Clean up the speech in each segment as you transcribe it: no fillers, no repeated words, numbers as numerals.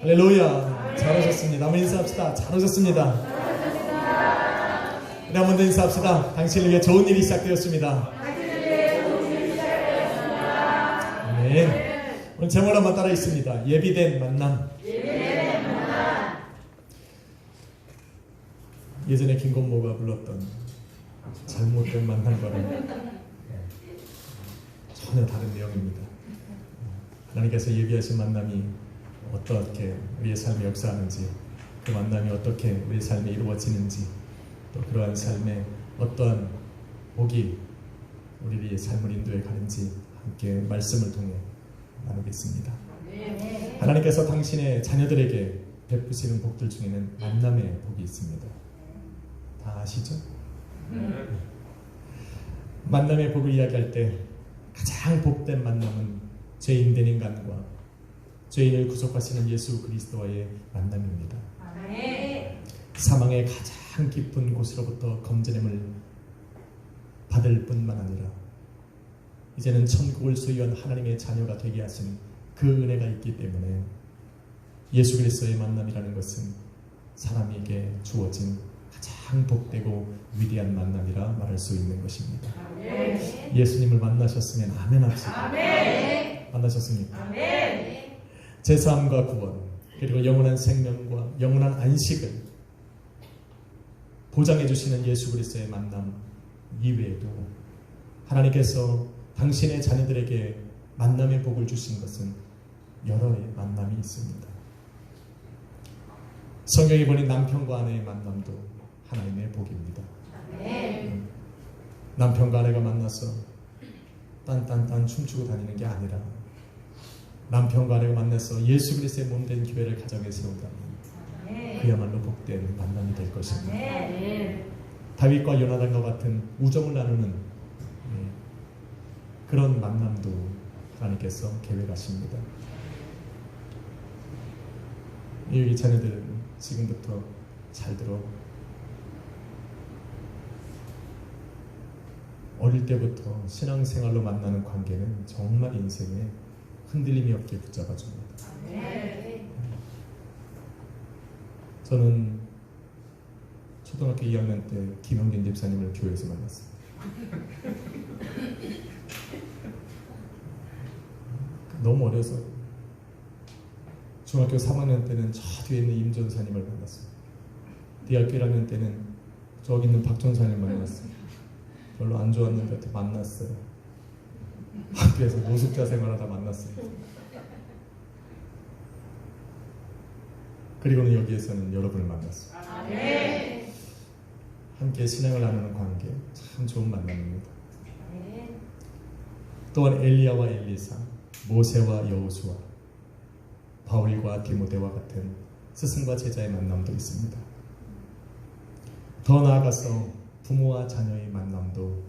할렐루야. 잘하셨습니다. 한번 인사합시다. 잘하셨습니다. 우리 한번 더 인사합시다. 당신을 위해 좋은 일이 시작되었습니다. 아멘. 오늘 제목 한번 따라 있습니다. 예비된 만남. 예전에 김건모가 불렀던 잘못된 만남과는 전혀 다른 내용입니다. 하나님께서 예비하신 만남이 어떻게 우리의 삶에 역사하는지, 그 만남이 어떻게 우리의 삶에 이루어지는지, 또 그러한 삶에 어떠한 복이 우리의 삶을 인도해 가는지 함께 말씀을 통해 나누겠습니다. 하나님께서 당신의 자녀들에게 베푸시는 복들 중에는 만남의 복이 있습니다. 다 아시죠? 만남의 복을 이야기할 때 가장 복된 만남은 죄인된 인간과 죄인을 구속하시는 예수 그리스도와의 만남입니다. 사망의 가장 깊은 곳으로부터 건져냄을 받을 뿐만 아니라 이제는 천국을 소유한 하나님의 자녀가 되게 하신 그 은혜가 있기 때문에 예수 그리스도의 만남이라는 것은 사람에게 주어진 가장 복되고 위대한 만남이라 말할 수 있는 것입니다. 예수님을 만나셨으면 아멘 합시다. 만나셨습니까? 제사함과 구원, 그리고 영원한 생명과 영원한 안식을 보장해 주시는 예수 그리스도의 만남 이외에도 하나님께서 당신의 자녀들에게 만남의 복을 주신 것은 여러 만남이 있습니다. 성경에 보니 남편과 아내의 만남도 하나님의 복입니다. 남편과 아내가 만나서 딴딴딴 춤추고 다니는 게 아니라 남편과 아내가 만나서 예수 그리스도의 몸된 교회를 가정에 세운다면 그야말로 복된 만남이 될 것입니다. 다윗과 요나단과 같은 우정을 나누는 그런 만남도 하나님께서 계획하십니다. 이 자녀들은 지금부터 잘 들어. 어릴 때부터 신앙생활로 만나는 관계는 정말 인생에 흔들림이 없게 붙잡아줍니다. 저는 초등학교 2학년 때 김영진 집사님을 교회에서 만났어요. 너무 어려서 중학교 3학년 때는 저 뒤에 있는 임 전사님을 만났어요. 대학교 1학년 때는 저기 있는 박 전사님을 만났어요. 별로 안 좋았는데 만났어요. 학교에서 노숙자 생활하다 만났어요. 그리고는 여기에서는 여러분을 만났어요. 함께 신앙을 나누는 관계 참 좋은 만남입니다. 또한 엘리야와 엘리사, 모세와 여호수아, 바울과 디모데와 같은 스승과 제자의 만남도 있습니다. 더 나아가서 부모와 자녀의 만남도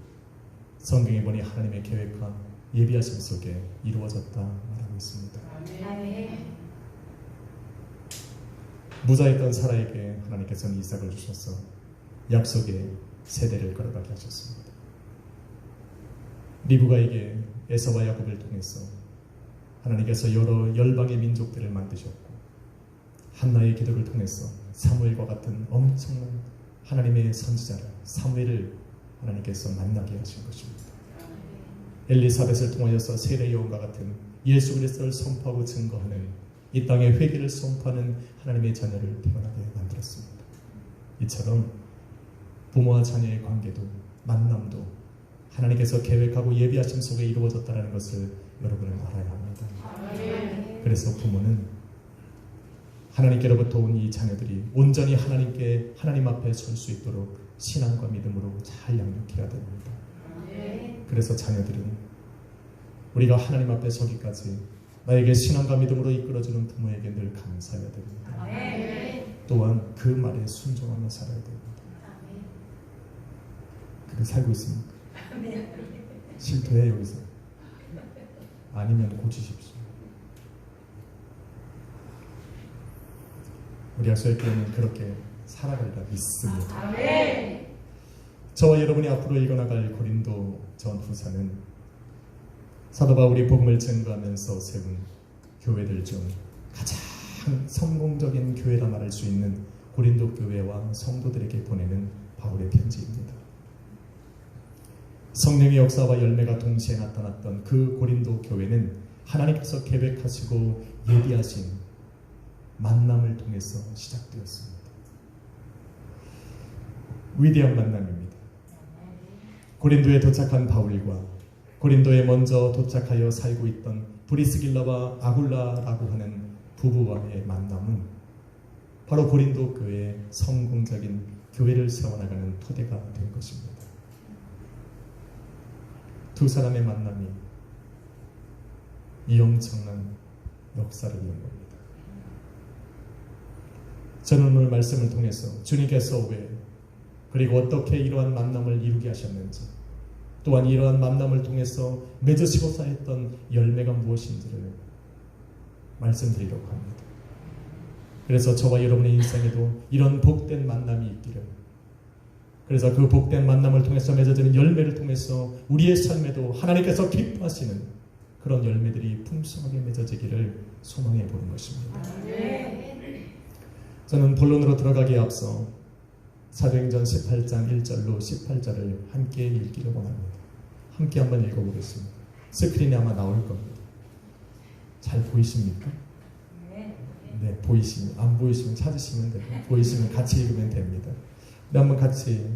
성경에 보니 하나님의 계획과 예비하심 속에 이루어졌다 말하고 있습니다. 무자였던 사라에게 하나님께서는 이삭을 주셔서 약속의 세대를 걸어가게 하셨습니다. 리브가에게 에서와 야곱을 통해서 하나님께서 여러 열방의 민족들을 만드셨고, 한나의 기도를 통해서 사무엘과 같은 엄청난 하나님의 선지자를, 사무엘을 하나님께서 만나게 하신 것입니다. 엘리사벳을 통하여서 세례 요한과 같은 예수 그리스도를 선포하고 증거하는, 이 땅의 회개를 선포하는 하나님의 자녀를 태어나게 만들었습니다. 이처럼 부모와 자녀의 관계도, 만남도 하나님께서 계획하고 예비하심 속에 이루어졌다는 것을 여러분은 알아야 합니다. 그래서 부모는 하나님께로부터 온 이 자녀들이 온전히 하나님 앞에 설 수 있도록 신앙과 믿음으로 잘 양육해야 됩니다. 그래서 자녀들은 우리가 하나님 앞에 서기까지 나에게 신앙과 믿음으로 이끌어주는 부모에게 늘 감사해야 됩니다. 또한 그 말에 순종하며 살아야 됩니다. 그렇게 살고 있습니까? 실토해 여기서? 아니면 고치십시오. 우리 약속교회는 그렇게 살아가리라 믿습니다. 저와 여러분이 앞으로 읽어나갈 고린도 전후서는 사도 바울이 복음을 증거하면서 세운 교회들 중 가장 성공적인 교회라 말할 수 있는 고린도 교회와 성도들에게 보내는 바울의 편지입니다. 성령의 역사와 열매가 동시에 나타났던 그 고린도 교회는 하나님께서 계획하시고 예비하신 만남을 통해서 시작되었습니다. 위대한 만남입니다. 고린도에 도착한 바울과 고린도에 먼저 도착하여 살고 있던 브리스길라와 아굴라라고 하는 부부와의 만남은 바로 고린도 교회의 성공적인 교회를 세워나가는 토대가 된 것입니다. 두 사람의 만남이 이 엄청난 역사를 이룬 겁니다. 저는 오늘 말씀을 통해서 주님께서 왜 그리고 어떻게 이러한 만남을 이루게 하셨는지, 또한 이러한 만남을 통해서 맺으시고자 했던 열매가 무엇인지를 말씀드리려고 합니다. 그래서 저와 여러분의 인생에도 이런 복된 만남이 있기를, 그래서 그 복된 만남을 통해서 맺어지는 열매를 통해서 우리의 삶에도 하나님께서 기뻐하시는 그런 열매들이 풍성하게 맺어지기를 소망해 보는 것입니다. 저는 본론으로 들어가기에 앞서 사도행전 18장 1절로 18절을 함께 읽기를 원합니다. 함께 한번 읽어보겠습니다. 스크린에 아마 나올 겁니다. 잘 보이십니까? 네, 보이시면, 안 보이시면 찾으시면 되고, 보이시면 같이 읽으면 됩니다. 네, 한번 같이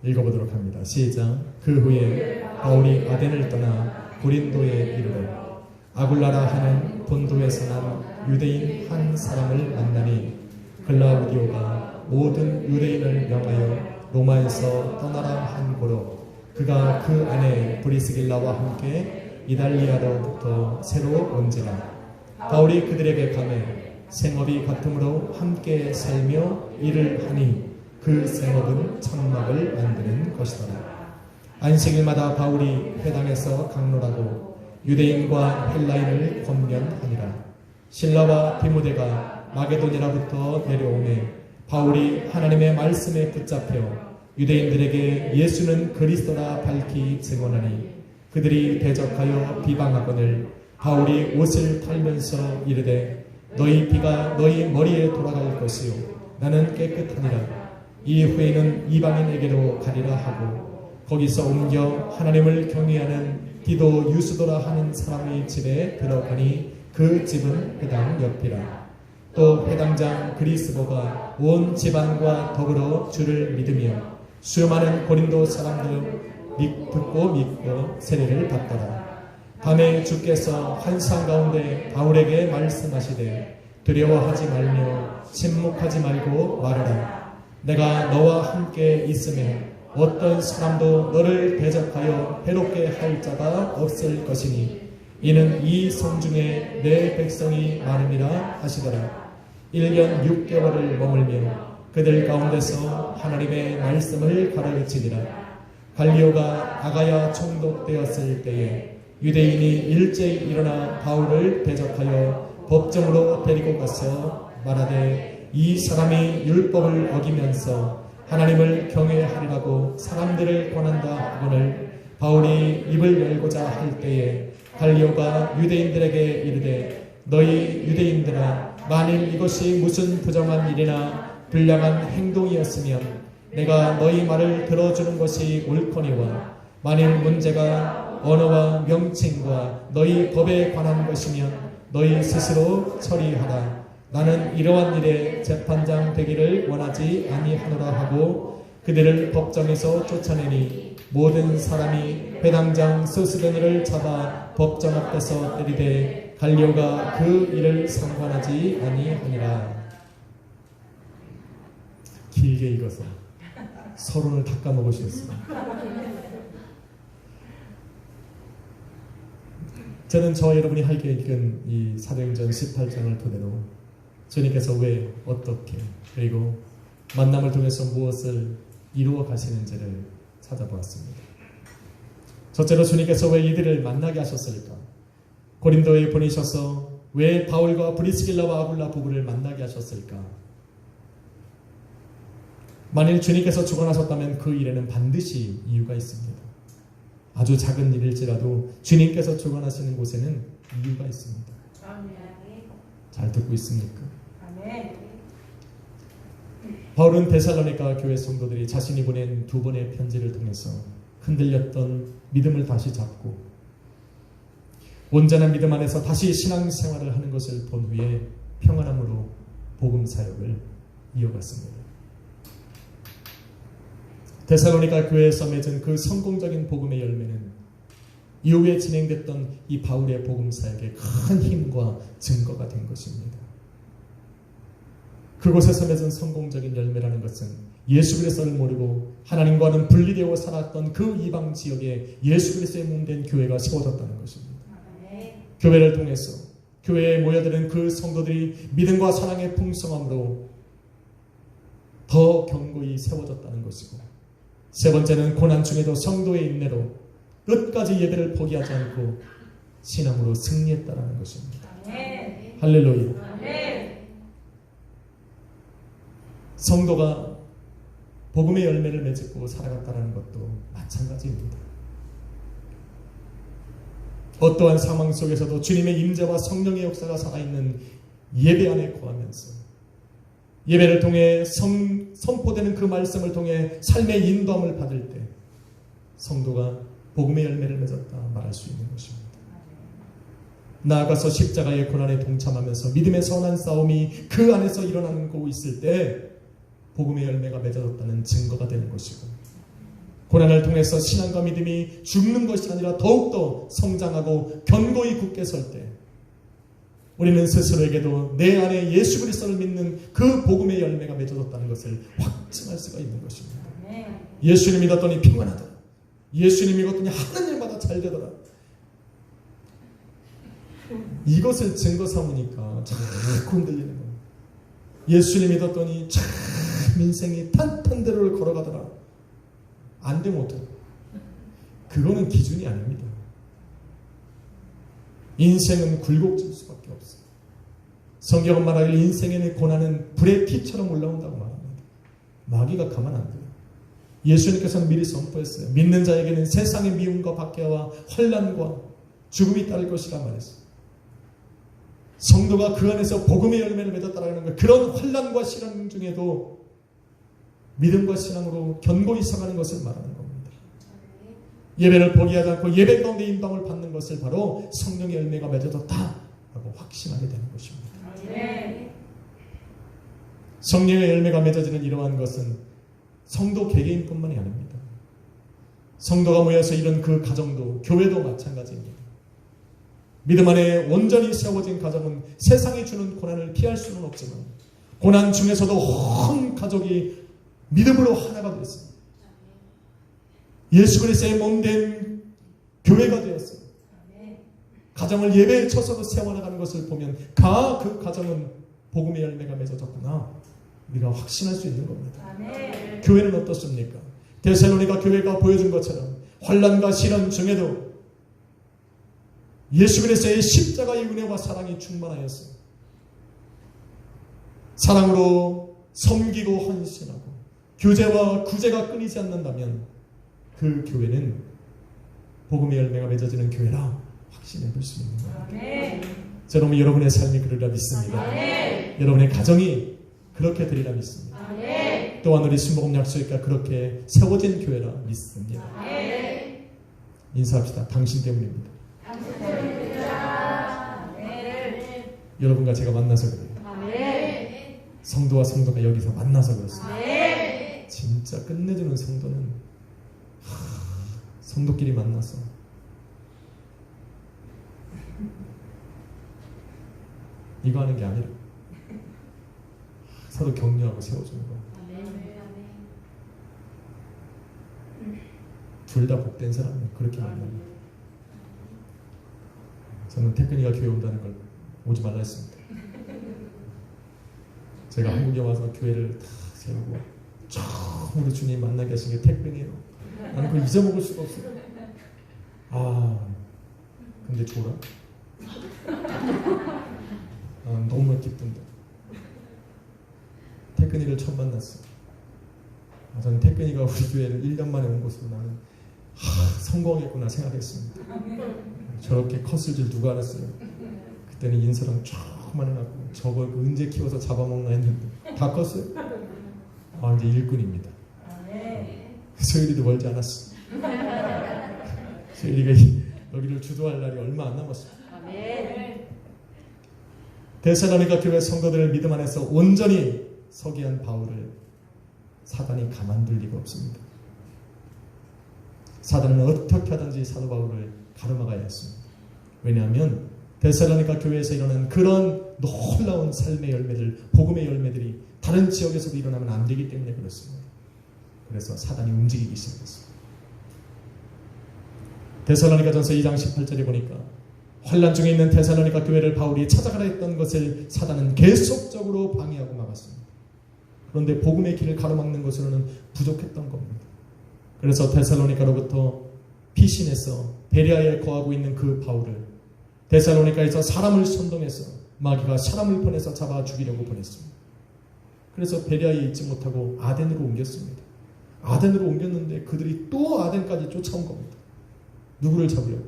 읽어보도록 합니다. 시작. 그 후에 바울이 아덴을 떠나 고린도에 이르러 아굴라라 하는 본도에서 난 유대인 한 사람을 만나니 글라우디오가 모든 유대인을 명하여 로마에서 떠나라 한 고로 그가 그 안에 브리스길라와 함께 이달리아로부터 새로 온지라. 바울이 그들에게 가매 생업이 같으므로 함께 살며 일을 하니 그 생업은 천막을 만드는 것이더라. 안식일마다 바울이 회당에서 강론하고 유대인과 헬라인을 권면하니라. 신라와 디모데가 마게도니아로부터 내려오매 바울이 하나님의 말씀에 붙잡혀 유대인들에게 예수는 그리스도라 밝히 증언하니 그들이 대적하여 비방하거늘 바울이 옷을 털면서 이르되 너희 피가 너희 머리에 돌아갈 것이요 나는 깨끗하니라. 이후에는 이방인에게로 가리라 하고 거기서 옮겨 하나님을 경외하는 디도 유스도라 하는 사람의 집에 들어가니 그 집은 회당 옆이라. 또 회당장 그리스도가 온 집안과 더불어 주를 믿으며 수많은 고린도 사람들 듣고 믿고 세례를 받더라. 밤에 주께서 환상 가운데 바울에게 말씀하시되 두려워하지 말며 침묵하지 말고 말하라. 내가 너와 함께 있으면 어떤 사람도 너를 대적하여 해롭게 할 자가 없을 것이니 이는 이 성중에 내 백성이 많음이라 하시더라. 1년 6개월을 머물며 그들 가운데서 하나님의 말씀을 가르치니라. 갈리오가 아가야 총독되었을 때에 유대인이 일제히 일어나 바울을 대적하여 법정으로 데리고 가서 말하되 이 사람이 율법을 어기면서 하나님을 경외하리라고 사람들을 권한다 하거늘 바울이 입을 열고자 할 때에 갈리오가 유대인들에게 이르되 너희 유대인들아 만일 이것이 무슨 부정한 일이나 불량한 행동이었으면 내가 너희 말을 들어주는 것이 옳거니와 만일 문제가 언어와 명칭과 너희 법에 관한 것이면 너희 스스로 처리하라. 나는 이러한 일에 재판장 되기를 원하지 아니하노라 하고 그들을 법정에서 쫓아내니 모든 사람이 회당장 소스데니를 잡아 법정 앞에서 때리되 갈리오가 그 일을 상관하지 아니하니라. 길게 읽어서 서론을 다 까먹으셨습니다. 저는 저와 여러분이 함께 읽은 이 사도행전 18장을 토대로 주님께서 왜 어떻게 그리고 만남을 통해서 무엇을 이루어 가시는지를 찾아보았습니다. 첫째로 주님께서 왜 이들을 만나게 하셨을까? 고린도에 보내셔서 왜 바울과 브리스길라와 아굴라 부부를 만나게 하셨을까? 만일 주님께서 주관하셨다면 그 일에는 반드시 이유가 있습니다. 아주 작은 일일지라도 주님께서 주관하시는 곳에는 이유가 있습니다. 잘 듣고 있습니까? 바울은 데살로니가 교회 성도들이 자신이 보낸 2번의 편지를 통해서 흔들렸던 믿음을 다시 잡고 온전한 믿음 안에서 다시 신앙생활을 하는 것을 본 후에 평안함으로 복음 사역을 이어갔습니다. 데살로니가 교회에서 맺은 그 성공적인 복음의 열매는 이후에 진행됐던 이 바울의 복음 사역의 큰 힘과 증거가 된 것입니다. 그곳에서 맺은 성공적인 열매라는 것은 예수 그리스도를 모르고 하나님과는 분리되어 살았던 그 이방 지역에 예수 그리스도의 몸된 교회가 세워졌다는 것입니다. 교회를 통해서 교회에 모여드는 그 성도들이 믿음과 사랑의 풍성함으로 더 견고히 세워졌다는 것이고, 세 번째는 고난 중에도 성도의 인내로 끝까지 예배를 포기하지 않고 신앙으로 승리했다는 것입니다. 할렐루야. 성도가 복음의 열매를 맺고 살아갔다는 것도 마찬가지입니다. 어떠한 상황 속에서도 주님의 임재와 성령의 역사가 살아있는 예배 안에 거하면서 예배를 통해 선포되는 그 말씀을 통해 삶의 인도함을 받을 때 성도가 복음의 열매를 맺었다 말할 수 있는 것입니다. 나아가서 십자가의 고난에 동참하면서 믿음의 선한 싸움이 그 안에서 일어나는 거 있을 때 복음의 열매가 맺어졌다는 증거가 되는 것이고, 고난을 통해서 신앙과 믿음이 죽는 것이 아니라 더욱더 성장하고 견고히 굳게 설 때 우리는 스스로에게도 내 안에 예수 그리스도를 믿는 그 복음의 열매가 맺어졌다는 것을 확증할 수가 있는 것입니다. 예수님 믿었더니 평안하더라. 예수님 믿었더니 하는 일마다 잘 되더라. 이것을 증거 삼으니까 자꾸 흔들리는 거예요. 예수님 믿었더니 참 인생이 탄탄대로를 걸어가더라. 안 돼 못해. 그거는 기준이 아닙니다. 인생은 굴곡질 수밖에 없어요. 성경은 말하길 인생의 고난은 불의 티처럼 올라온다고 말합니다. 마귀가 가만 안 돼요. 예수님께서는 미리 선포했어요. 믿는 자에게는 세상의 미움과 박해와 환난과 죽음이 따를 것이라 말했어요. 성도가 그 안에서 복음의 열매를 맺었다라는 것, 그런 환난과 시련 중에도 믿음과 신앙으로 견고히 서가는 것을 말하는 겁니다. 예배를 포기하지 않고 예배 가운데 인도함을 받는 것을 바로 성령의 열매가 맺어졌다라고 확신하게 되는 것입니다. 성령의 열매가 맺어지는 이러한 것은 성도 개개인뿐만이 아닙니다. 성도가 모여서 이런 그 가정도, 교회도 마찬가지입니다. 믿음 안에 온전히 세워진 가정은 세상이 주는 고난을 피할 수는 없지만 고난 중에서도 온 가족이 믿음으로 하나가 되었습니다. 예수 그리스도의 몸된 교회가 되었어요. 가정을 예배에 쳐서도 세워나가는 것을 보면 그 가정은 복음의 열매가 맺어졌구나 우리가 확신할 수 있는 겁니다. 교회는 어떻습니까? 데살로니가 교회가 보여준 것처럼 환난과 시련 중에도 예수 그리스도의 십자가의 은혜와 사랑이 충만하였어요. 사랑으로 섬기고 헌신하고 교제와 구제가 끊이지 않는다면 그 교회는 복음의 열매가 맺어지는 교회라 확신해 볼 수 있는 겁니다. 저는 여러분의 삶이 그러리라 믿습니다. 여러분의 가정이 그렇게 되리라 믿습니다. 또한 우리 순복음 약속이니까 그렇게 세워진 교회라 믿습니다. 인사합시다. 당신 때문입니다. 여러분과 제가 만나서 그래요. 성도와 성도가 여기서 만나서 그렇습니다. 진짜 끝내주는 성도는 성도끼리 만나서 이거 하는 게 아니라 서로 격려하고 세워주는 거. 둘 다 복된 사람이에요. 그렇게 만나면. 저는 태근이가 교회 온다는 걸 오지 말라 했습니다. 제가 한국에 와서 교회를 다 세우고 처음으로 주님 만나게 하신 게 태근이에요. 나는 그걸 잊어먹을 수가 없어요. 근데 좋아. 너무 기쁜다. 태근이를 처음 만났어. 저는 태근이가 우리 교회를 1년 만에 온 것으로 나는 성공했구나 생각했습니다. 저렇게 컸을 줄 누가 알았어요. 그때는 인사랑 조그만 해갖고 저걸 언제 키워서 잡아먹나 했는데 다 컸어요. 이제 일꾼입니다. 소율이도 멀지 않았어. 소율이가 여기를 주도할 날이 얼마 안 남았습니다. 데살로니가 교회 성도들을 믿음 안에서 온전히 서게 한 바울을 사단이 가만둘 리가 없습니다. 사단은 어떻게 하든지 사도 바울을 가로막아야 했습니다. 왜냐하면 데살로니가 교회에서 일어난 그런 놀라운 삶의 열매들, 복음의 열매들이 다른 지역에서도 일어나면 안 되기 때문에 그렇습니다. 그래서 사단이 움직이기 시작했습니다. 데살로니가전서 2장 18절에 보니까 환난 중에 있는 데살로니가 교회를 바울이 찾아가라 했던 것을 사단은 계속적으로 방해하고 막았습니다. 그런데 복음의 길을 가로막는 것으로는 부족했던 겁니다. 그래서 데살로니가로부터 피신해서 베레아에 거하고 있는 그 바울을 데살로니가에서 사람을 선동해서 마귀가 사람을 보내서 잡아 죽이려고 보냈습니다. 그래서 베레아에 있지 못하고 아덴으로 옮겼습니다. 아덴으로 옮겼는데 그들이 또 아덴까지 쫓아온 겁니다. 누구를 잡으려고?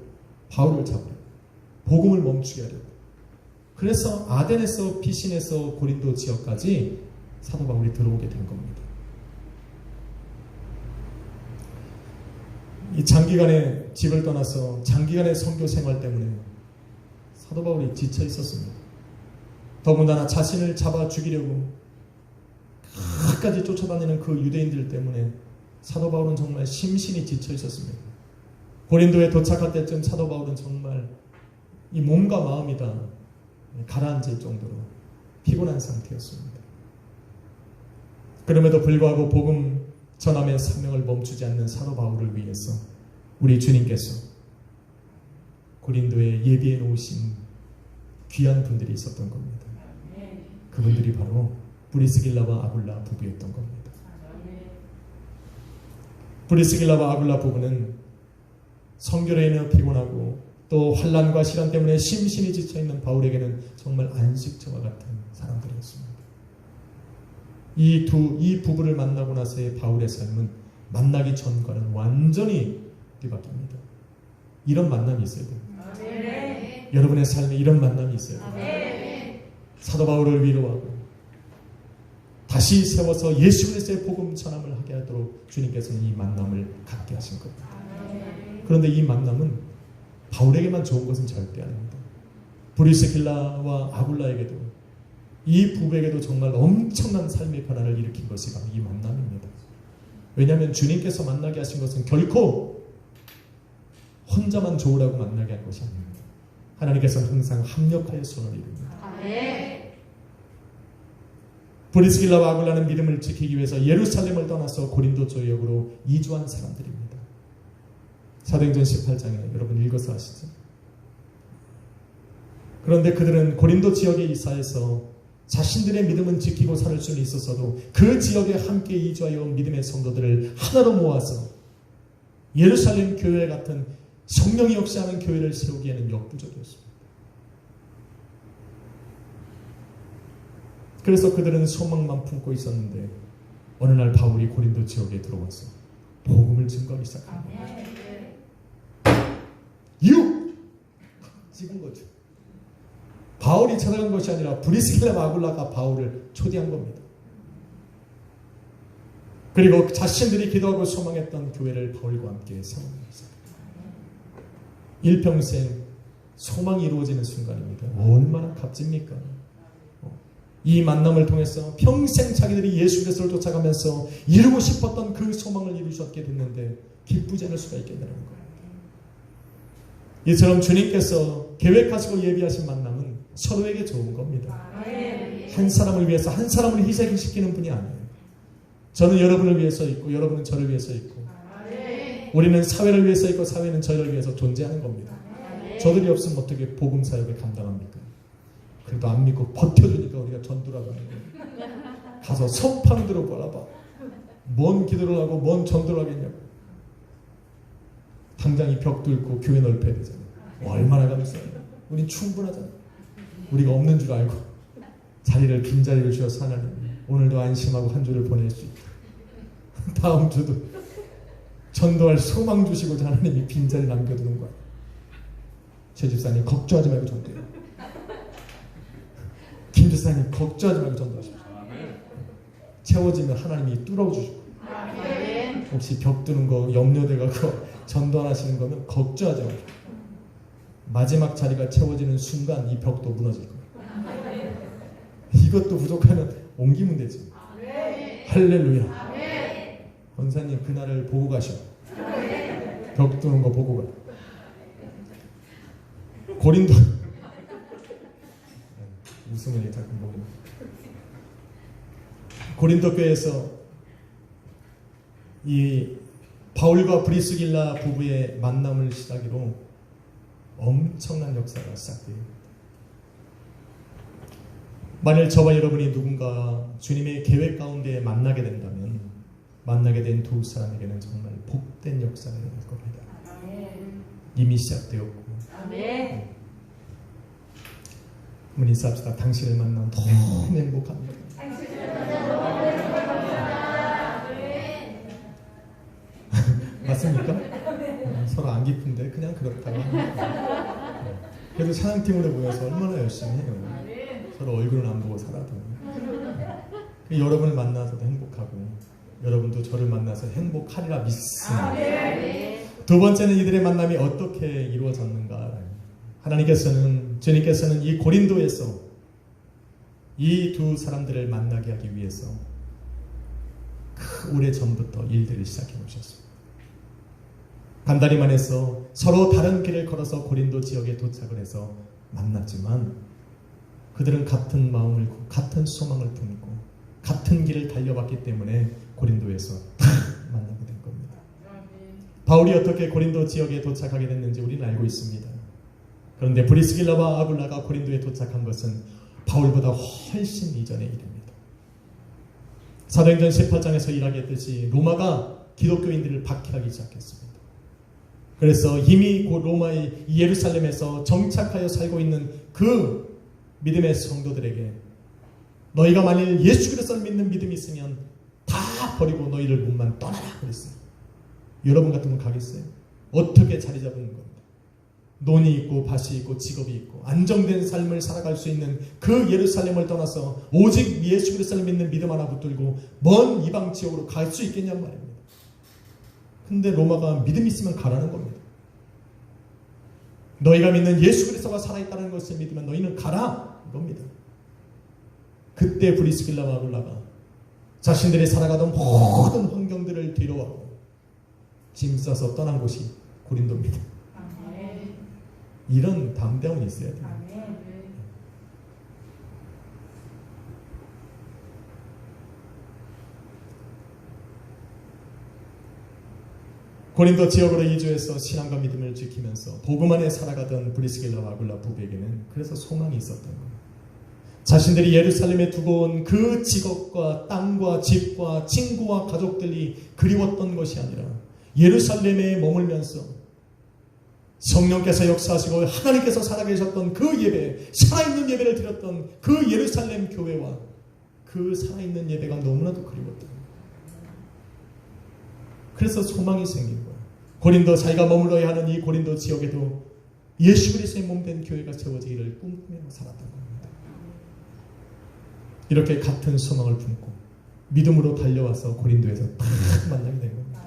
바울을 잡으려고. 복음을 멈추게 하려고. 그래서 아덴에서 피신해서 고린도 지역까지 사도 바울이 들어오게 된 겁니다. 이 장기간의 집을 떠나서 장기간의 선교 생활 때문에 사도 바울이 지쳐 있었습니다. 더군다나 자신을 잡아 죽이려고 끝까지 쫓아다니는 그 유대인들 때문에 사도 바울은 정말 심신이 지쳐 있었습니다. 고린도에 도착할 때쯤 사도 바울은 정말 이 몸과 마음이 다 가라앉을 정도로 피곤한 상태였습니다. 그럼에도 불구하고 복음 전함의 사명을 멈추지 않는 사도 바울을 위해서 우리 주님께서 고린도에 예비해 놓으신 귀한 분들이 있었던 겁니다. 그분들이 바로 브리스길라와 아굴라 부부였던 겁니다. 브리스길라와 아굴라 부부는 선교로 인해 피곤하고 또 환난과 시련 때문에 심신이 지쳐있는 바울에게는 정말 안식처와 같은 사람들이었습니다. 이 부부를 만나고 나서의 바울의 삶은 만나기 전과는 완전히 뒤바뀝니다. 이런 만남이 있어야 됩니다. 여러분의 삶에 이런 만남이 있어야 됩니다. 사도 바울을 위로하고 다시 세워서 예수 그리스도의 복음 전함을 하게 하도록 주님께서는 이 만남을 갖게 하신 겁니다. 그런데 이 만남은 바울에게만 좋은 것은 절대 아닙니다. 브리스길라와 아굴라에게도 이 부부에게도 정말 엄청난 삶의 변화를 일으킨 것이 바로 이 만남입니다. 왜냐하면 주님께서 만나게 하신 것은 결코 혼자만 좋으라고 만나게 한 것이 아닙니다. 하나님께서는 항상 합력하여 선을 이룹니다. 브리스길라와 아굴라는 믿음을 지키기 위해서 예루살렘을 떠나서 고린도 지역으로 이주한 사람들입니다. 사도행전 18장에 여러분 읽어서 아시죠? 그런데 그들은 고린도 지역에 이사해서 자신들의 믿음은 지키고 살 수는 있었어도 그 지역에 함께 이주하여 온 믿음의 성도들을 하나로 모아서 예루살렘 교회 같은 성령이 역사하는 교회를 세우기에는 역부족이었습니다. 그래서 그들은 소망만 품고 있었는데 어느 날 바울이 고린도 지역에 들어와서 복음을 증거하기 시작합니다. 찍은 거죠. 바울이 찾아간 것이 아니라 브리스길라와 아굴라가 바울을 초대한 겁니다. 그리고 자신들이 기도하고 소망했던 교회를 바울과 함께 세웁니다. 일평생 소망이 이루어지는 순간입니다. 얼마나 값집니까? 이 만남을 통해서 평생 자기들이 예수 그리스도를 쫓아가면서 이루고 싶었던 그 소망을 이루셨게 됐는데 기쁘지 않을 수가 있겠다는 거예요. 이처럼 주님께서 계획하시고 예비하신 만남은 서로에게 좋은 겁니다. 한 사람을 위해서 한 사람을 희생시키는 분이 아니에요. 저는 여러분을 위해서 있고 여러분은 저를 위해서 있고 우리는 사회를 위해서 있고 사회는 저를 위해서 존재하는 겁니다. 저들이 없으면 어떻게 복음 사역을 감당합니까? 그래도 안 믿고 버텨주니까 우리가 전도라고 하는 거예요. 가서 선판 들어 보라봐. 뭔 기도를 하고 뭔 전도를 하겠냐고. 당장 이 벽 뚫고 교회 넓혀야 되잖아요. 얼마나 감사해요. 우린 충분하잖아요. 우리가 없는 줄 알고 자리를 빈자리를 주셔서 하나님 오늘도 안심하고 한 주를 보낼 수 있다. 다음 주도 전도할 소망 주시고 하나님이 빈자리 남겨두는 거야. 최 집사님 걱정하지 말고 전도해요. 김 집사님 걱정하지 말고 전도하십시오. 채워지면 하나님이 뚫어주시고, 혹시 벽 뚫는 거 염려돼갖고 전도 안 하시는 거면 걱정하지 마세요. 마지막 자리가 채워지는 순간 이 벽도 무너질 거예요. 이것도 부족하면 옮기면 되지. 할렐루야. 권사님 그날을 보고 가셔. 벽 뚫는 거 보고 가. 고린도 웃음을 자꾸 보는. 고린도 교회에서 이 바울과 브리스길라 부부의 만남을 시작으로 엄청난 역사가 시작돼요. 만일 저와 여러분이 누군가 주님의 계획 가운데 만나게 된다면 만나게 된 두 사람에게는 정말 복된 역사가 일어날 겁니다. 이미 시작되었고. 한번 인사합시다. 당신을 만나 너무 행복합니다. 맞습니까? 서로 안 깊은데 그냥 그렇다고 합니다. 그래도 찬양팀으로 모여서 얼마나 열심히 해요. 서로 얼굴은 안 보고 살아도. 여러분을 만나서도 행복하고 여러분도 저를 만나서 행복하리라 믿습니다. 두 번째는 이들의 만남이 어떻게 이루어졌는가. 주님께서는 이 고린도에서 이 두 사람들을 만나게 하기 위해서 그 오래전부터 일들을 시작해 놓으셨습니다. 간단히만 해서 서로 다른 길을 걸어서 고린도 지역에 도착을 해서 만났지만 그들은 같은 마음을 같은 소망을 품고 같은 길을 달려왔기 때문에 고린도에서 다 만나게 된 겁니다. 바울이 어떻게 고린도 지역에 도착하게 됐는지 우리는 알고 있습니다. 그런데 브리스길라와 아굴라가 고린도에 도착한 것은 바울보다 훨씬 이전의 일입니다. 사도행전 18장에서 일하겠듯이 로마가 기독교인들을 박해하기 시작했습니다. 그래서 이미 로마의 예루살렘에서 정착하여 살고 있는 그 믿음의 성도들에게 너희가 만일 예수 그리스도를 믿는 믿음이 있으면 다 버리고 너희를 몸만 떠나라 그랬어요. 여러분 같으면 가겠어요? 어떻게 자리 잡은 겁니다. 논이 있고 밭이 있고 직업이 있고 안정된 삶을 살아갈 수 있는 그 예루살렘을 떠나서 오직 예수 그리스도를 믿는 믿음 하나 붙들고 먼 이방 지역으로 갈 수 있겠냔 말입니다. 근데 로마가 믿음 있으면 가라는 겁니다. 너희가 믿는 예수 그리스도가 살아있다는 것을 믿으면 너희는 가라 이겁니다. 그때 브리스길라와 아굴라가 자신들이 살아가던 모든 환경들을 뒤로하고 짐 싸서 떠난 곳이 고린도입니다. 이런 담대함이 있어야 돼요. 고린도 지역으로 이주해서 신앙과 믿음을 지키면서 복음 안에 살아가던 브리스길라와 아굴라 부부에게는 그래서 소망이 있었던 거예요. 자신들이 예루살렘에 두고 온 그 직업과 땅과 집과 친구와 가족들이 그리웠던 것이 아니라 예루살렘에 머물면서 성령께서 역사하시고 하나님께서 살아계셨던 그 예배, 살아있는 예배를 드렸던 그 예루살렘 교회와 그 살아있는 예배가 너무나도 그리웠던 거예요. 그래서 소망이 생긴 거예요. 고린도 자기가 머물러야 하는 이 고린도 지역에도 예수 그리스도의 몸된 교회가 세워지기를 꿈꾸며 살았던 겁니다. 이렇게 같은 소망을 품고 믿음으로 달려와서 고린도에서 딱 만나게 된 겁니다.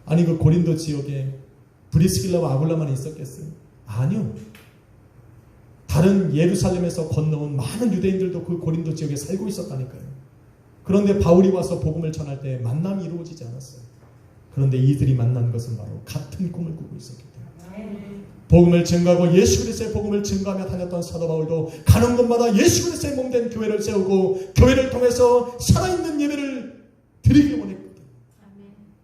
아니 그 고린도 지역에 브리스길라와 아굴라만 있었겠어요? 아니요. 다른 예루살렘에서 건너온 많은 유대인들도 그 고린도 지역에 살고 있었다니까요. 그런데 바울이 와서 복음을 전할 때 만남이 이루어지지 않았어요. 그런데 이들이 만난 것은 바로 같은 꿈을 꾸고 있었기 때문에 복음을 증거하고 예수 그리스도의 복음을 증거하며 다녔던 사도 바울도 가는 곳마다 예수 그리스도의 몸된 교회를 세우고 교회를 통해서 살아있는 예배를 드리기 원했거든요.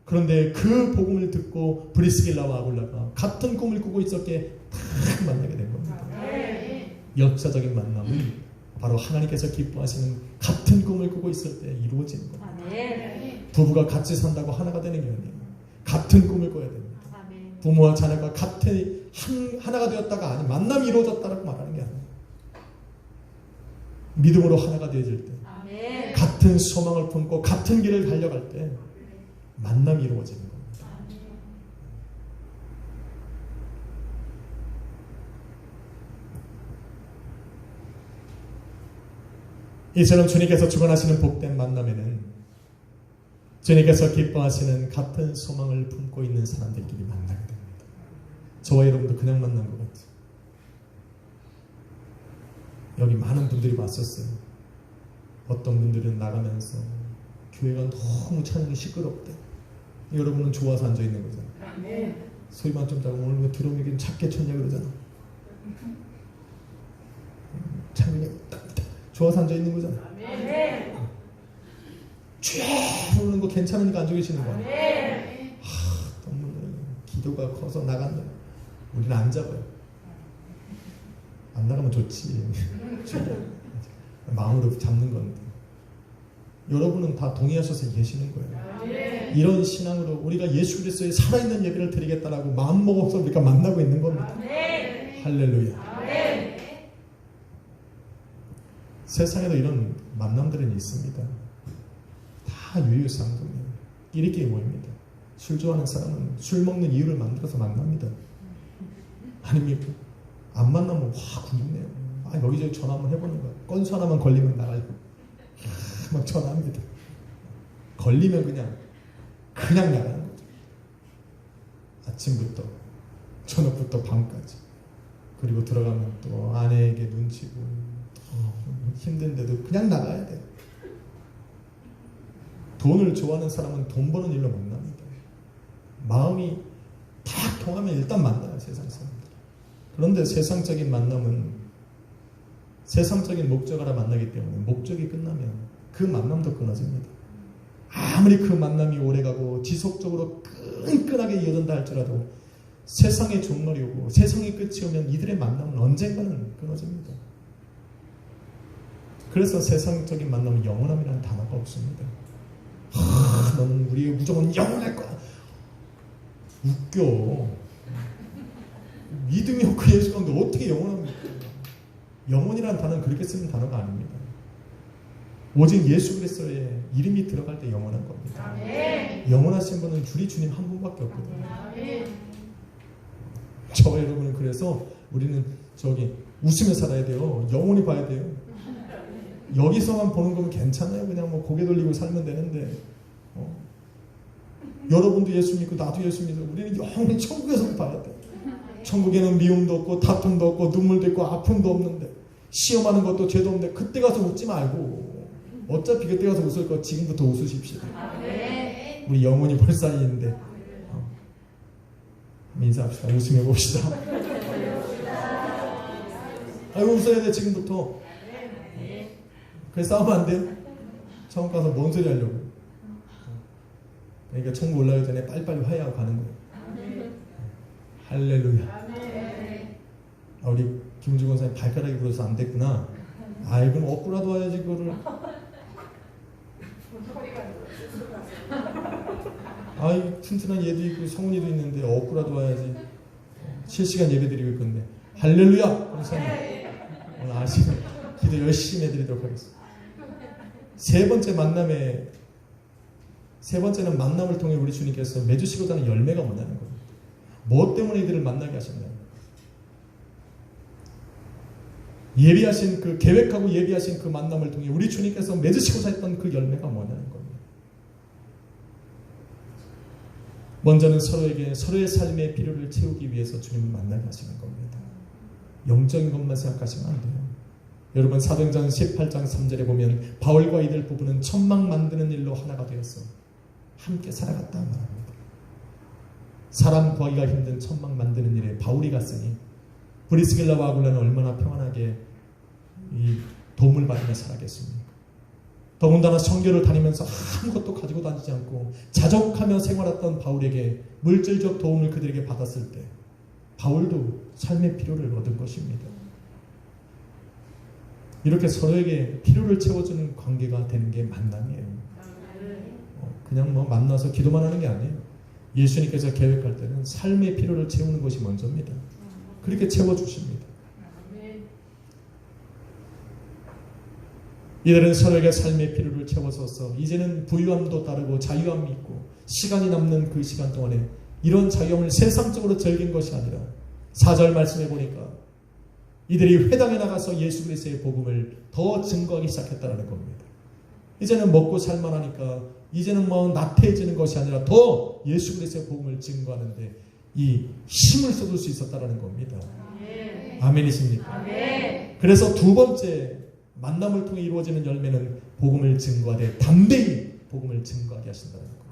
그런데 그 복음을 듣고 브리스길라와 아굴라가 같은 꿈을 꾸고 있었기에 다 만나게 된 겁니다. 역사적인 만남은 바로 하나님께서 기뻐하시는 같은 꿈을 꾸고 있을 때 이루어지는 겁니다. 부부가 같이 산다고 하나가 되는 게 아니에요. 같은 꿈을 꿔야 됩니다. 부모와 자녀가 같은 하나가 되었다가 아니 만남이 이루어졌다고 말하는 게 아니에요. 믿음으로 하나가 되어질 때 같은 소망을 품고 같은 길을 달려갈 때 만남이 이루어지는 겁니다. 이처럼 주님께서 주관하시는 복된 만남에는 주님께서 기뻐하시는 같은 소망을 품고 있는 사람들끼리 만나게 됩니다. 저와 여러분도 그냥 만난 것 같아요. 여기 많은 분들이 왔었어요. 어떤 분들은 나가면서 교회가 너무 찬양이 시끄럽대. 여러분은 좋아서 앉아있는 거잖아. 소리만 좀 작으면 오늘 왜 드럼이긴 작게 쳤냐 그러잖아. 찬양이 좋아서 앉아있는 거잖아. 쫙 부르는 거 괜찮으니까 앉아 계시는 거야. 너무 기도가 커서 나간다. 우리는 안 잡아요. 안 나가면 좋지. 마음으로 잡는 건데. 여러분은 다 동의하셔서 계시는 거예요. 이런 신앙으로 우리가 예수 그리스도의 살아있는 예배를 드리겠다라고 마음먹어서 우리가 만나고 있는 겁니다. 할렐루야. 세상에도 이런 만남들은 있습니다. 다 유유상종이에요. 이렇게 모입니다. 술 좋아하는 사람은 술 먹는 이유를 만들어서 만납니다. 아닙니까? 안 만나면 와 궁금해요. 여기저기 전화 한번 해보는 거야. 건수 하나만 걸리면 나가고 막 전화합니다. 걸리면 그냥 나가는 거죠. 아침부터 저녁부터 밤까지. 그리고 들어가면 또 아내에게 눈치고 힘든데도 그냥 나가야 돼요. 돈을 좋아하는 사람은 돈 버는 일로 만납니다. 마음이 딱 통하면 일단 만나요. 세상 사람들. 그런데 세상적인 만남은 세상적인 목적으로 만나기 때문에 목적이 끝나면 그 만남도 끊어집니다. 아무리 그 만남이 오래가고 지속적으로 끈끈하게 이어진다 할지라도 세상의 종말이 오고 세상의 끝이 오면 이들의 만남은 언젠가는 끊어집니다. 그래서 세상적인 만남은 영원함이라는 단어가 없습니다. 너는 우리 무조건 영원할 거야. 웃겨. 믿음이 없고 예수가 없는데 어떻게 영원합니까? 영원이라는 단어는 그렇게 쓰는 단어가 아닙니다. 오직 예수 그리스도의 이름이 들어갈 때 영원한 겁니다. 아멘. 영원하신 분은 주리 주님 한 분밖에 없거든요. 아멘. 저와 여러분은 그래서 우리는 웃으며 살아야 돼요. 영원히 봐야 돼요. 여기서만 보는 거면 괜찮아요. 그냥 고개 돌리고 살면 되는데 여러분도 예수 믿고 나도 예수 믿고 우리는 영원히 천국에서 봐야 돼. 천국에는 미움도 없고 다툼도 없고 눈물도 있고 아픔도 없는데 시험하는 것도 죄도 없는데 그때 가서 웃지 말고 어차피 그때 가서 웃을 거 지금부터 웃으십시오. 우리 영원히 볼 사이인데 인사합시다. 웃으며 봅시다. 웃어야 돼 지금부터. 그래서 싸우면 안 돼요? 천국 가서 뭔 소리 하려고. 그러니까 천국 올라가기 전에 빨리빨리 화해하고 가는 거예요. 할렐루야. 우리 김주건 선생님 발가락이 부러져서 안 됐구나. 그럼 업고라도 와야지 그거를. 튼튼한 얘도 있고 성훈이도 있는데 업고라도 와야지. 실시간 예배 드리고 있을 건데. 할렐루야. 감사합니다. 오늘 아시는 기도 열심히 해드리도록 하겠습니다. 세 번째는 만남을 통해 우리 주님께서 맺으시고자 하는 열매가 뭐냐는 겁니다. 뭐 때문에 이들을 만나게 하셨나요? 계획하고 예비하신 그 만남을 통해 우리 주님께서 맺으시고자 했던 그 열매가 뭐냐는 겁니다. 먼저는 서로의 삶의 필요를 채우기 위해서 주님을 만나게 하시는 겁니다. 영적인 것만 생각하시면 안 돼요. 여러분 사도행전 18장 3절에 보면 바울과 이들 부부는 천막 만드는 일로 하나가 되어서 함께 살아갔다 말합니다. 사람 구하기가 힘든 천막 만드는 일에 바울이 갔으니 브리스길라와 아굴라는 얼마나 평안하게 이 도움을 받으며 살았겠습니까? 더군다나 성교를 다니면서 아무것도 가지고 다니지 않고 자족하며 생활했던 바울에게 물질적 도움을 그들에게 받았을 때 바울도 삶의 필요를 얻은 것입니다. 이렇게 서로에게 필요를 채워주는 관계가 되는 게 만남이에요. 그냥 만나서 기도만 하는 게 아니에요. 예수님께서 계획할 때는 삶의 필요를 채우는 것이 먼저입니다. 그렇게 채워주십니다. 이들은 서로에게 삶의 필요를 채워서서 이제는 부유함도 따르고 자유함이 있고 시간이 남는 그 시간 동안에 이런 자유함을 세상적으로 즐긴 것이 아니라 4절 말씀해 보니까 이들이 회당에 나가서 예수 그리스도의 복음을 더 증거하기 시작했다는 겁니다. 이제는 먹고 살만하니까 이제는 뭐 나태해지는 것이 아니라 더 예수 그리스도의 복음을 증거하는데 이 힘을 쏟을 수 있었다는 겁니다. 아멘이십니까? 아멘. 그래서 두 번째 만남을 통해 이루어지는 열매는 복음을 증거하되 담대히 복음을 증거하게 하신다는 겁니다.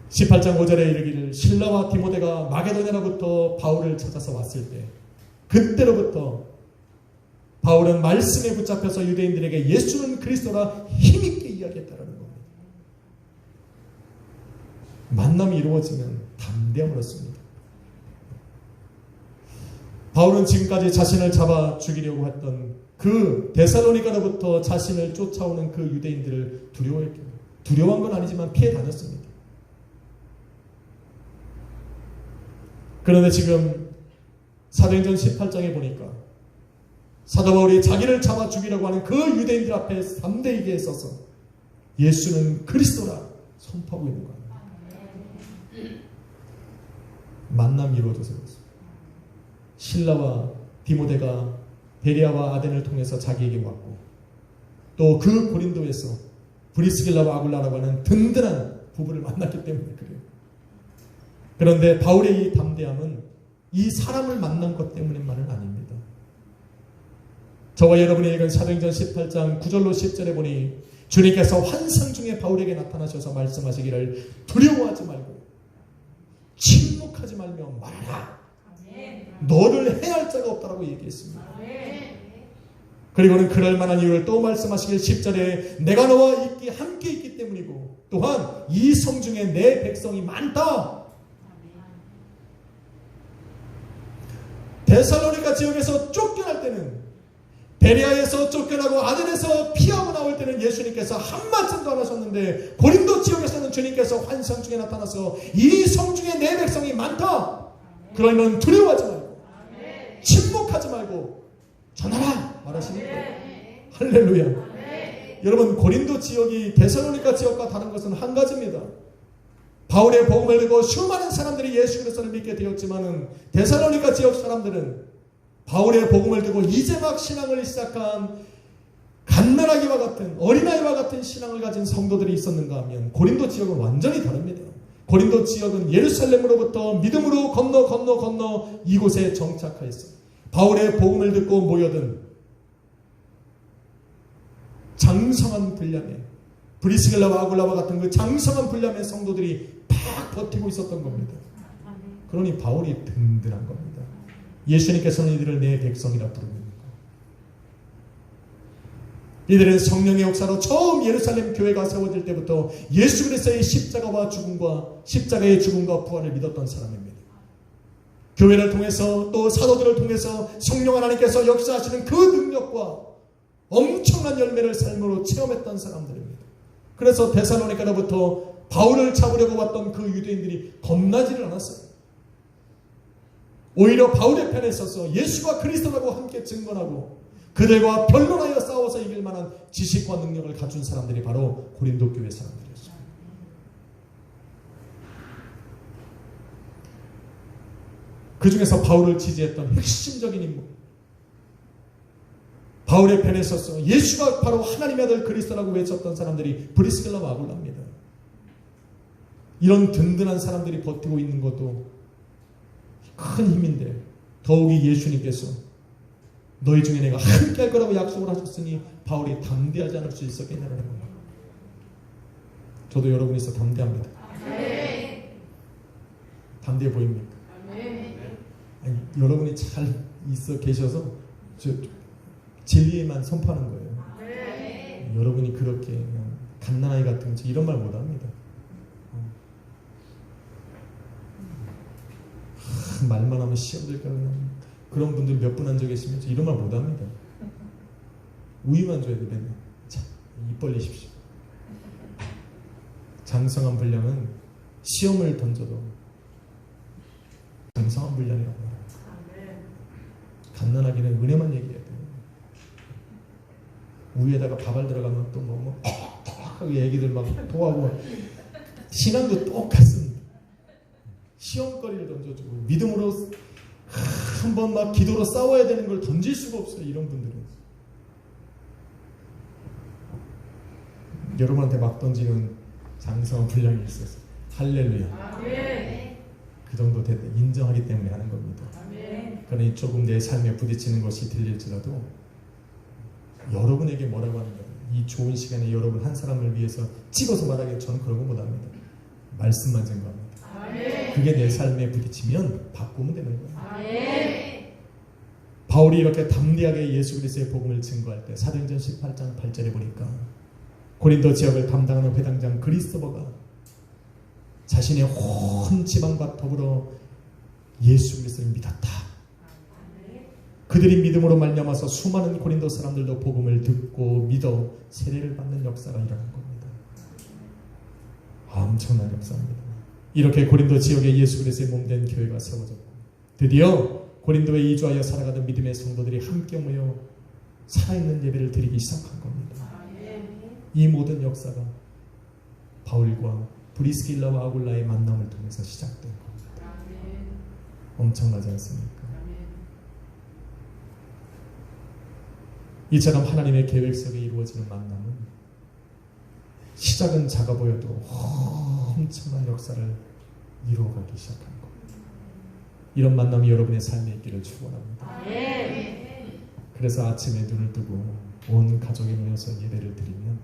18장 5절에 이르기를 실라와 디모데가 마게도냐로부터 바울을 찾아서 왔을 때 그때로부터 바울은 말씀에 붙잡혀서 유대인들에게 예수는 그리스도라 힘있게 이야기했다는 겁니다. 만남이 이루어지면 담대함을 얻습니다. 바울은 지금까지 자신을 잡아 죽이려고 했던 그 데살로니가로부터 자신을 쫓아오는 그 유대인들을 두려워했고, 두려워한 건 아니지만 피해 다녔습니다. 그런데 지금 사도행전 18장에 보니까 사도 바울이 자기를 잡아 죽이려고 하는 그 유대인들 앞에 담대하게 서서 예수는 그리스도라 선포하고 있는 거예요. 만남이 이루어져서 그렇습니다. 실라와 디모데가 베레아와 아덴을 통해서 자기에게 왔고 또 그 고린도에서 브리스길라와 아굴라라고 하는 든든한 부부를 만났기 때문에 그래요. 그런데 바울의 이 담대함은 이 사람을 만난 것 때문만은 아닙니다. 저와 여러분이 읽은 사도행전 18장 9절로 10절에 보니 주님께서 환상 중에 바울에게 나타나셔서 말씀하시기를 두려워하지 말고 침묵하지 말며 말하라. 너를 해할 자가 없다라고 얘기했습니다. 그리고는 그럴 만한 이유를 또 말씀하시길 10절에 내가 너와 함께 있기 때문이고 또한 이 성 중에 내 백성이 많다. 데살로니가 지역에서 쫓겨날 때는 베레아에서 쫓겨나고 아덴에서 피하고 나올 때는 예수님께서 한마디도 안 하셨는데 고린도 지역에서는 주님께서 환상 중에 나타나서 이 성 중에 내 백성이 많다. 그러면 두려워하지 말고 침묵하지 말고 전하라 말하시는 거예요. 할렐루야. 여러분 고린도 지역이 데살로니가 지역과 다른 것은 한 가지입니다. 바울의 복음을 듣고 수많은 사람들이 예수 그리스도를 믿게 되었지만은 데살로니가 지역 사람들은 바울의 복음을 듣고 이제 막 신앙을 시작한 갓난아기와 같은 어린아이와 같은 신앙을 가진 성도들이 있었는가 하면 고린도 지역은 완전히 다릅니다. 고린도 지역은 예루살렘으로부터 믿음으로 건너 이곳에 정착하였어요. 바울의 복음을 듣고 모여든 장성한 분량의 브리스길라와 아굴라와 같은 그 장성한 분량의 성도들이 팍 버티고 있었던 겁니다. 그러니 바울이 든든한 겁니다. 예수님께서는 이들을 내 백성이라 부릅니다. 이들은 성령의 역사로 처음 예루살렘 교회가 세워질 때부터 예수 그리스도의 십자가의 죽음과 부활을 믿었던 사람입니다. 교회를 통해서 또 사도들을 통해서 성령 하나님께서 역사하시는 그 능력과 엄청난 열매를 삶으로 체험했던 사람들입니다. 그래서 데살로니가로부터 바울을 잡으려고 왔던 그 유대인들이 겁나지를 않았어요. 오히려 바울의 편에 서서 예수가 그리스도라고 함께 증언하고 그들과 변론하여 싸워서 이길 만한 지식과 능력을 갖춘 사람들이 바로 고린도 교회 사람들이었어요. 그 중에서 바울을 지지했던 핵심적인 인물, 바울의 편에 서서 예수가 바로 하나님의 아들 그리스도라고 외쳤던 사람들이 브리스길라와 아굴라입니다. 이런 든든한 사람들이 버티고 있는 것도 큰 힘인데 더욱이 예수님께서 너희 중에 내가 함께 할 거라고 약속을 하셨으니 바울이 담대하지 않을 수 있었겠냐는 겁니다. 저도 여러분이 있어 담대합니다. 담대해 보입니까? 아니, 여러분이 잘 있어 계셔서 진리에만 선포하는 거예요. 여러분이 그렇게 갓난아이 같은 이런 말 못합니다. 말만 하면 시험 될 거는 그런 분들 몇 분 앉아 계시면 이런 말 못합니다. 우유만 줘야 돼 맨날. 자, 입 벌리십시오. 장성한 분량은 시험을 던져도 장성한 분량이라고 말합니다. 갓난아기는 은혜만 얘기해야 돼요. 우유에다가 밥알 들어가면 또 뭐 하고 애기들 막 토하고 신앙도 똑같습니다. 시험거리를 던져주고 믿음으로 한번 막 기도로 싸워야 되는 걸 던질 수가 없어요. 이런 분들은. 여러분한테 막 던지는 장성한 분량이 있어서 할렐루야. 그 정도 인정하기 때문에 하는 겁니다. 그러니 조금 내 삶에 부딪히는 것이 들릴지라도 여러분에게 뭐라고 하는 거예요. 이 좋은 시간에 여러분 한 사람을 위해서 찍어서 말하기에 저는 그런 거 못합니다. 말씀만 증거합니다. 그게 내 삶에 부딪히면 바꾸면 되는 거예요. 바울이 이렇게 담대하게 예수 그리스도의 복음을 증거할 때 사도행전 18장 8절에 보니까 고린도 지역을 담당하는 회당장 그리스도버가 자신의 온 지방과 더불어 예수 그리스도를 믿었다. 그들이 믿음으로 말미암아서 수많은 고린도 사람들도 복음을 듣고 믿어 세례를 받는 역사가 일어난 겁니다. 엄청난 역사입니다. 이렇게 고린도 지역에 예수 그리스도의 몸된 교회가 세워졌고 드디어 고린도에 이주하여 살아가던 믿음의 성도들이 함께 모여 살아있는 예배를 드리기 시작한 겁니다. 이 모든 역사가 바울과 브리스길라와 아굴라의 만남을 통해서 시작된 겁니다. 엄청나지 않습니까? 이처럼 하나님의 계획 속에 이루어지는 만남은 시작은 작아 보여도 엄청난 역사를 이루어가기 시작한 겁니다. 이런 만남이 여러분의 삶에 있기를 축원합니다. 그래서 아침에 눈을 뜨고 온 가족이 모여서 예배를 드리면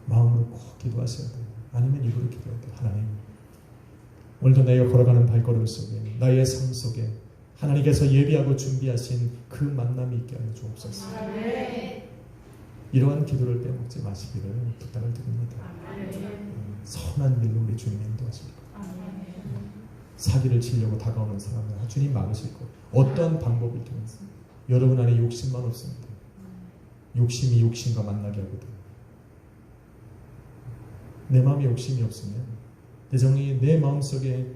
마음으로 꼭 기도하셔야 돼요. 아니면 입으로 기도해야 돼요. 하나님, 오늘도 내가 걸어가는 발걸음 속에 나의 삶 속에 하나님께서 예비하고 준비하신 그 만남이 있게 하여 주옵소서. 이러한 기도를 빼먹지 마시기를 부탁을 드립니다. 선한 일로 우리 주님 인도하실 것. 사기를 치려고 다가오는 사람을 주님 막으실 것. 어떠한 방법을 통해서 여러분 안에 욕심만 없습니다. 욕심이 욕심과 만나게 하거든요. 내 마음에 욕심이 없으면 내 마음속에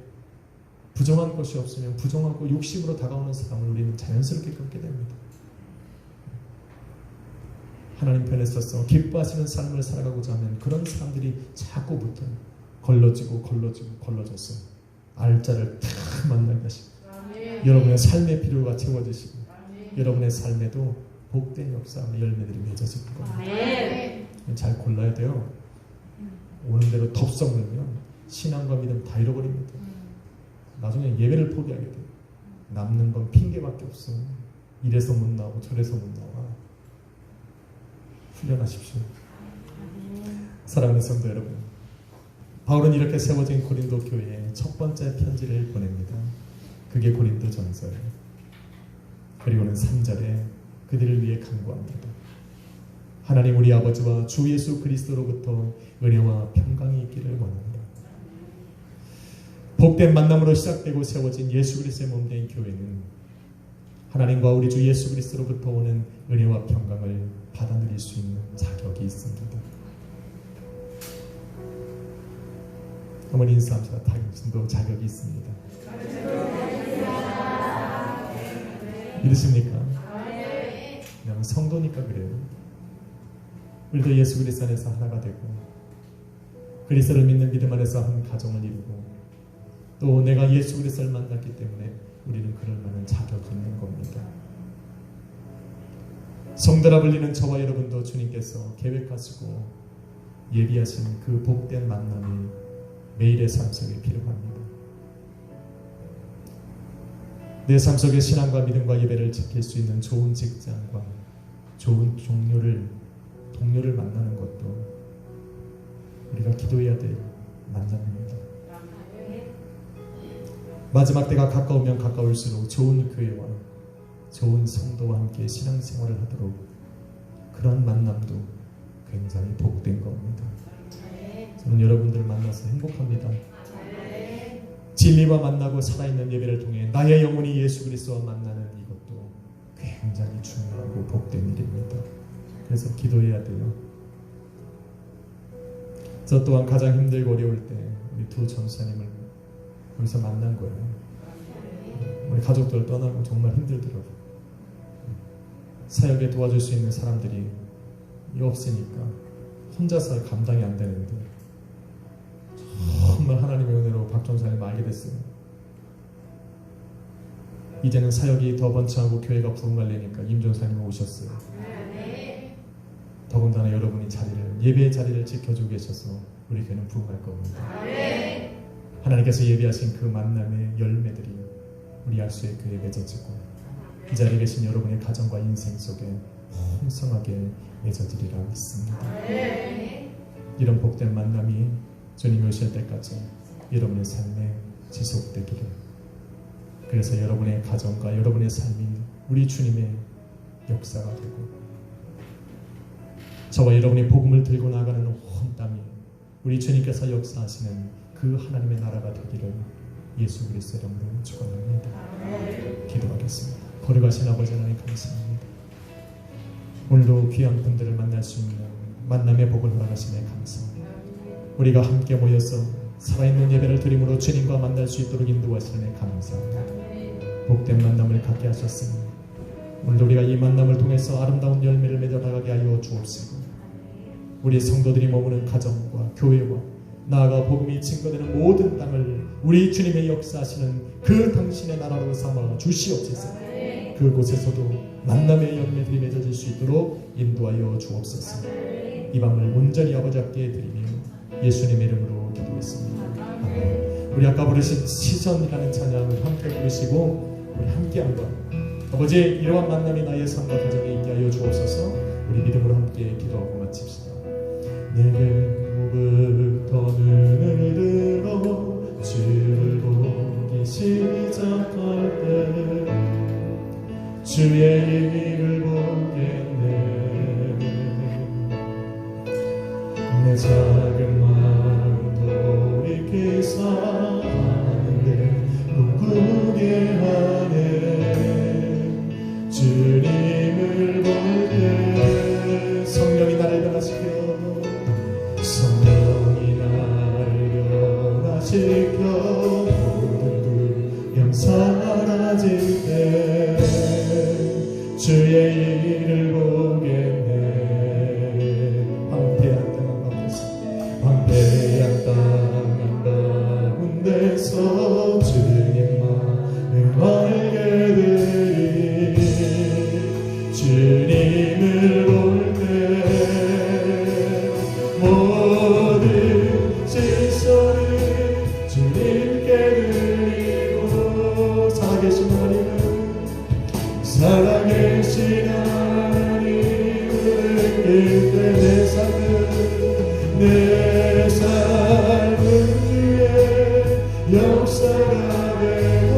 부정한 것이 없으면 부정하고 욕심으로 다가오는 사람을 우리는 자연스럽게 끊게 됩니다. 하나님 편에 서서 기뻐하시는 삶을 살아가고자 하면 그런 사람들이 자꾸부터 걸러져서 알짜를 탁 만나게 하시고 여러분의 삶의 필요가 채워지시고 여러분의 삶에도 복된 역사와 열매들이 맺어질 겁니다. 잘 골라야 돼요. 오는 대로 덥석 넣으면 신앙과 믿음 다 잃어버립니다. 나중에 예배를 포기하게 돼요. 남는 건 핑계밖에 없어. 이래서 못 나오고 저래서 못 나와. 훈련하십시오. 사랑하는 성도 여러분, 바울은 이렇게 세워진 고린도 교회에 첫 번째 편지를 보냅니다. 그게 고린도 전서예요. 그리고는 3절에 그들을 위해 간구합니다. 하나님 우리 아버지와 주 예수 그리스도로부터 은혜와 평강이 있기를 원합니다. 복된 만남으로 시작되고 세워진 예수 그리스도의 몸된 교회는 하나님과 우리 주 예수 그리스도로부터 오는 은혜와 평강을 받아 누릴 수 있는 자격이 있습니다. 한번 인사합시다. 당신도 자격이 있습니다. 믿으십니까? 그냥 성도니까 그래요. 우리도 예수 그리스도 안에서 하나가 되고 그리스도를 믿는 믿음 안에서 한 가정을 이루고 또 내가 예수 그리스도를 만났기 때문에 우리는 그럴 만한 자격이 있는 겁니다. 성도라 불리는 저와 여러분도 주님께서 계획하시고 예비하신 그 복된 만남이 매일의 삶 속에 필요합니다. 내 삶 속에 신앙과 믿음과 예배를 지킬 수 있는 좋은 직장과 좋은 동료를 만나는 것도 우리가 기도해야 될 만남입니다. 마지막 때가 가까우면 가까울수록 좋은 교회와 좋은 성도와 함께 신앙생활을 하도록 그런 만남도 굉장히 복된 겁니다. 저는 여러분들 만나서 행복합니다. 진리와 만나고 살아있는 예배를 통해 나의 영혼이 예수 그리스도와 만나는 이것도 굉장히 중요하고 복된 일입니다. 그래서 기도해야 돼요. 저 또한 가장 힘들고 어려울 때 우리 두 전사님을 여기서 만난 거예요. 우리 가족들 떠나고 정말 힘들더라고요. 사역에 도와줄 수 있는 사람들이 없으니까 혼자서 감당이 안 되는데 정말 하나님의 은혜로 박 전사님 알게 됐어요. 이제는 사역이 더 번창하고 교회가 부흥하려니까 임종사님이 오셨어요. 더군다나 여러분이 예배의 자리를 지켜주고 계셔서 우리 교회는 부흥할 겁니다. 하나님께서 예비하신 그 만남의 열매들이 우리 알수의 교회에 맺어지고 이 자리에 계신 여러분의 가정과 인생 속에 풍성하게 맺어지리라 믿습니다. 이런 복된 만남이 주님이 오실 때까지 여러분의 삶에 지속되기를, 그래서 여러분의 가정과 여러분의 삶이 우리 주님의 역사가 되고 저와 여러분이 복음을 들고 나가는 온 땅이 우리 주님께서 역사하시는 그 하나님의 나라가 되기를 예수 그리스도의 이름으로 축원합니다. 기도하겠습니다. 거룩하신 아버지 하나님 감사합니다. 오늘도 귀한 분들을 만날 수 있는 만남의 복을 허락하시네 감사합니다. 우리가 함께 모여서 살아있는 예배를 드림으로 주님과 만날 수 있도록 인도하시네 감사합니다. 복된 만남을 갖게 하셨습니다. 오늘도 우리가 이 만남을 통해서 아름다운 열매를 맺어 나가게 하여 주옵시고 우리 성도들이 머무는 가정과 교회와 나아가 복음이 증거되는 모든 땅을 우리 주님의 역사하시는 그 당신의 나라로 삼아 주시옵소서. 그곳에서도 만남의 열매들이 맺어질 수 있도록 인도하여 주옵소서. 이 밤을 온전히 아버지 앞에 드리며 예수님의 이름으로 기도했습니다. 아멘. 우리 아까 부르신 시선이라는 찬양을 함께 부르시고 우리 함께 한번 아버지 이러한 만남이 나의 삶과 가정에 있게 하여 주옵소서. 우리 믿음으로 함께 기도하고 마칩시다. 내게부터 눈을 들어 주를 보기 시작할 때 주의 일을 보겠네. 내 작은 마음도 이렇게 사는데 꿈꾸게 하네. 주님을 볼 때 성령이 나를 변화시켜 모든 두려움 사라질 때 주의 일을 보겠네. 황폐한 땅 가운데서 황폐한 땅 가운데서 주님만을 알게 되리. 주님을 볼 때 모든 시선을 주님께 드리고 살아계신 하나님을 느낄 때 내 삶은 주의 역사가 되고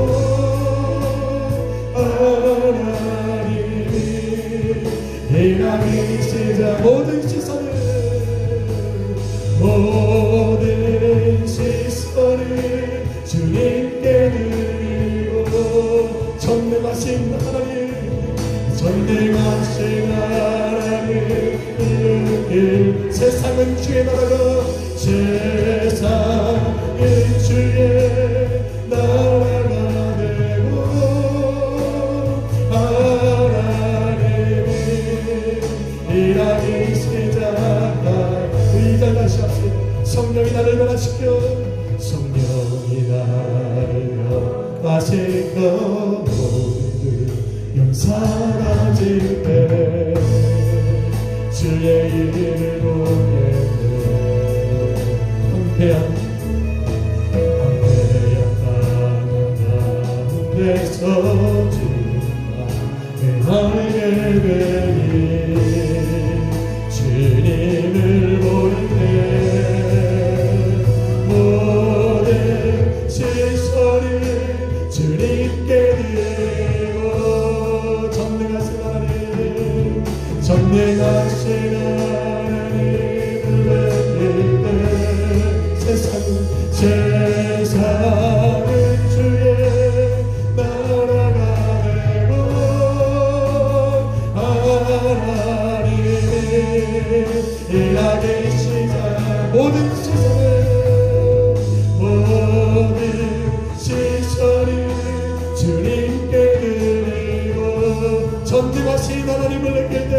하나님이 일하기 시작 모든 시선을 주님께 드리고 전능하신 하나님 세상은 주의 나라가 세상은 주의 나라가 되고 하나님이 일하기 시작한 의자 다시 합시다. 성령이 나를 변화시켜 성령이 나를 변화시켜 모든 영사라질 때 주의 일을 보겠네. 황폐한 땅 가운데서 주님을 알게 되니 주님을 볼 때 모든 시선을 주님께 드리고 전능하신 하나님 전능하신 하나님을 뵐 때 세상은 주의 나라가 되고 하나님이 일하기 시작 모든 시선을 주님께 드리고 전능하신 하나님을 느낄 때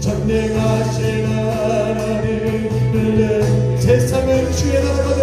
전능하신 하나님을 세상은 주의 나라가